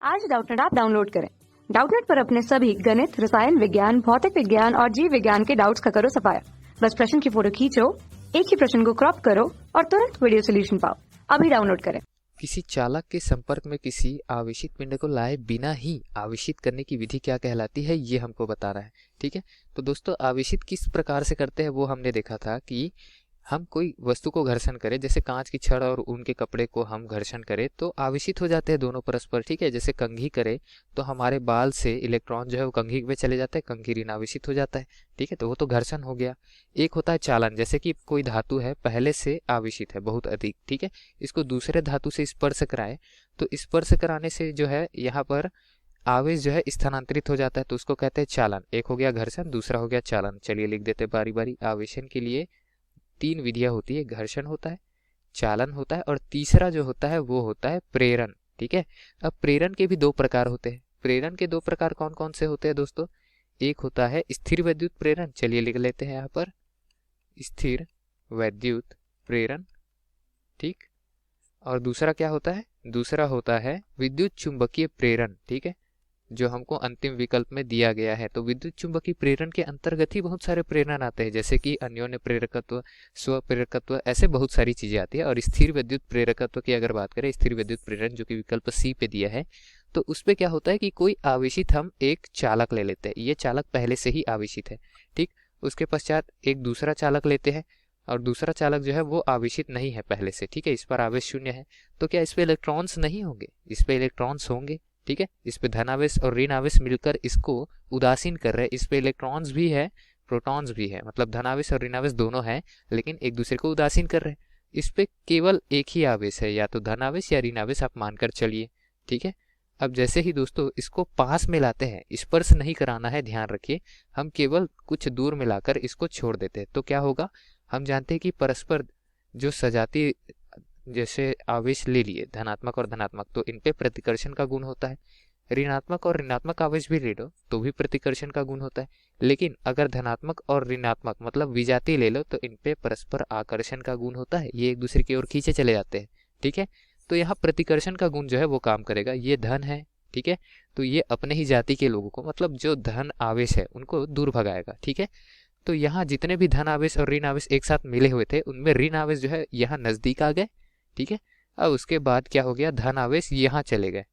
आज Doubtnut app download करें। Doubtnut पर अपने सभी गणित, रसायन विज्ञान, भौतिक विज्ञान और जीव विज्ञान के डाउट्स का करो सफाया। बस प्रश्न की फोटो खींचो, एक ही प्रश्न को क्रॉप करो और तुरंत वीडियो सोल्यूशन पाओ। अभी डाउनलोड करें। किसी चालक के संपर्क में किसी आवेशित पिंड को लाए बिना ही आवेशित करने की विधि क्या कहलाती है, ये हमको बता रहा है। ठीक है, तो दोस्तों आवेशित किस प्रकार से करते हैं वो हमने देखा था कि हम कोई वस्तु को घर्षण करें, जैसे कांच की छड़ और ऊन के कपड़े को हम घर्षण करें तो आवेशित हो जाते हैं दोनों परस्पर। ठीक है, जैसे कंघी करें तो हमारे बाल से इलेक्ट्रॉन जो है वो कंघी में चले जाता है, कंघी ऋण आवेशित हो जाता है। ठीक है, तो वो तो घर्षण हो गया। एक होता है चालन, जैसे कि कोई धातु है पहले से आवेशित है बहुत अधिक, ठीक है, इसको दूसरे धातु से स्पर्श कराए तो स्पर्श कराने से जो है यहाँ पर आवेश जो है स्थानांतरित हो जाता है, तो उसको कहते हैं चालन। एक हो गया घर्षण, दूसरा हो गया चालन। चलिए लिख देते हैं बारी बारी। आवेशन के लिए तीन विधियां होती है, घर्षण होता है, चालन होता है और तीसरा जो होता है वो होता है प्रेरण। ठीक है, अब प्रेरण के भी दो प्रकार होते हैं। प्रेरण के दो प्रकार कौन कौन से होते हैं दोस्तों? एक होता है स्थिर वैद्युत प्रेरण, चलिए लिख लेते हैं यहाँ पर स्थिर वैद्युत प्रेरण। ठीक, और दूसरा क्या होता है? दूसरा होता है विद्युत चुंबकीय प्रेरण। ठीक है, जो हमको अंतिम विकल्प में दिया गया है। तो विद्युत चुंबकीय प्रेरण के अंतर्गत ही बहुत सारे प्रेरण आते हैं, जैसे कि अन्योन्य प्रेरकत्व, स्व प्रेरकत्व, ऐसे बहुत सारी चीजें आती है। और स्थिर विद्युत प्रेरकत्व की अगर बात करें, स्थिर विद्युत प्रेरण जो कि विकल्प सी पे दिया है, तो उसपे क्या होता है कि कोई आवेशित हम एक चालक ले लेते हैं, ये चालक पहले से ही आवेशित है। ठीक, उसके पश्चात एक दूसरा चालक लेते हैं और दूसरा चालक जो है वो आवेशित नहीं है पहले से। ठीक है, इस पर आवेश शून्य है, तो क्या इस पे इलेक्ट्रॉन्स नहीं होंगे? इस पे इलेक्ट्रॉन्स होंगे। ठीक है, इस पे धनावेश और ऋण आवेश मिलकर इसको उदासीन कर रहे हैं। इस पे इलेक्ट्रॉन्स भी है, प्रोटॉन्स भी है, मतलब धनावेश और ऋणावेश दोनों है, लेकिन एक दूसरे को उदासीन कर रहे हैं। इस पे केवल एक ही आवेश है, या तो धनावेश या ऋणावेश आप मानकर चलिए। ठीक है, अब जैसे ही दोस्तों इसको पास में लाते हैं, स्पर्श नहीं कराना है, ध्यान रखिए, हम केवल कुछ दूर मिलाकर इसको छोड़ देते हैं, तो क्या होगा? हम जानते हैं कि परस्पर जो सजाती, जैसे आवेश ले लिए धनात्मक और धनात्मक, तो इन पे प्रतिकर्षण का गुण होता है। ऋणात्मक और ऋणात्मक आवेश भी ले लो तो भी प्रतिकर्षण का गुण होता है। लेकिन अगर धनात्मक और ऋणात्मक मतलब विजातीय ले लो तो इन पे परस्पर आकर्षण का गुण होता है, ये एक दूसरे की ओर खींचे चले जाते हैं। ठीक है, तो यहाँ प्रतिकर्षण का गुण जो है वो काम करेगा। ये धन है, ठीक है, तो ये अपने ही जाति के लोगों को, मतलब जो धन आवेश है उनको दूर भगाएगा। ठीक है, तो यहाँ जितने भी धन आवेश और ऋण आवेश एक साथ मिले हुए थे उनमें ऋण आवेश जो है यहाँ नजदीक आ गए। ठीक है, अब उसके बाद क्या हो गया? धन आवेश यहाँ चले गए।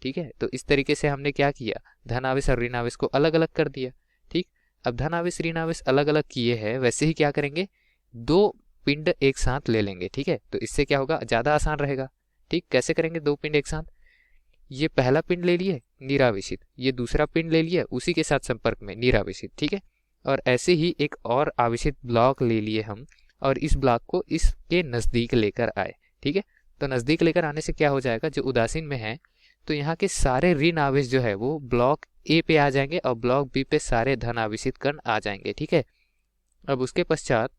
ठीक है, तो इस तरीके से हमने क्या किया? धन आवेश और ऋण आवेश को अलग अलग कर दिया। ठीक, अब धन आवेश ऋण आवेश अलग अलग किए हैं, वैसे ही क्या करेंगे? दो पिंड एक साथ ले लेंगे। ठीक है, तो इससे क्या होगा? ज्यादा आसान रहेगा। ठीक, कैसे करेंगे दो पिंड एक साथ? ये पहला पिंड ले लिए निरावेशित, ये दूसरा पिंड ले लिया उसी के साथ संपर्क में निरावेशित। ठीक है, और ऐसे ही एक और आवेशित ब्लॉक ले लिए हम और इस ब्लॉक को इसके नजदीक लेकर आए। ठीक है, तो नजदीक लेकर आने से क्या हो जाएगा? जो उदासीन में है तो यहाँ के सारे ऋण आवेश जो है वो ब्लॉक ए पे आ जाएंगे और ब्लॉक बी पे सारे धन आवेशित कण आ जाएंगे। ठीक है, अब उसके पश्चात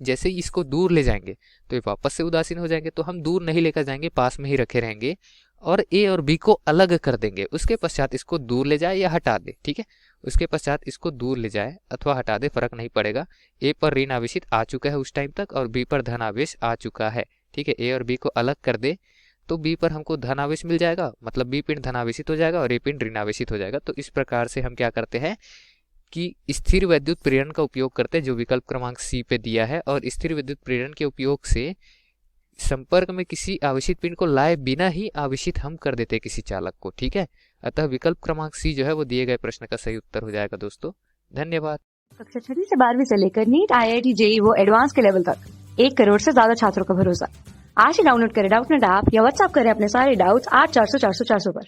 जैसे ही इसको दूर ले जाएंगे तो ये वापस से उदासीन हो जाएंगे, तो हम दूर नहीं लेकर जाएंगे, पास में ही रखे रहेंगे और ए और बी को अलग कर देंगे। उसके पश्चात इसको दूर ले जाए या हटा दे। ठीक है, उसके पश्चात इसको दूर ले जाए अथवा हटा दे, फर्क नहीं पड़ेगा। ए पर ऋण आवेशित आ चुका है उस टाइम तक और बी पर धन आवेश आ चुका है। ठीक है, ए और बी को अलग कर दे तो बी पर हमको धनावेश मिल जाएगा, मतलब बी पिंड धनावेशित हो जाएगा और ए पिंड ऋणावेशित हो जाएगा। तो इस प्रकार से हम क्या करते हैं कि स्थिर वैद्युत प्रेरण का उपयोग करते हैं, जो विकल्प क्रमांक सी पे दिया है। और स्थिर विद्युत प्रेरण के उपयोग से संपर्क में किसी आवेशित पिंड को लाए बिना ही आवेशित हम कर देते हैं किसी चालक को। ठीक है, अतः विकल्प क्रमांक सी जो है वो दिए गए प्रश्न का सही उत्तर हो जाएगा दोस्तों। धन्यवाद। कक्षा 6 से 12वीं से लेकर नीट, IIT, JEE वो एडवांस के लेवल तक 1 करोड़ से ज्यादा छात्रों का भरोसा। आज ही डाउनलोड करें डाउटनेट ऐप या व्हाट्सएप करें अपने सारे डाउट्स 8400 400 400 पर।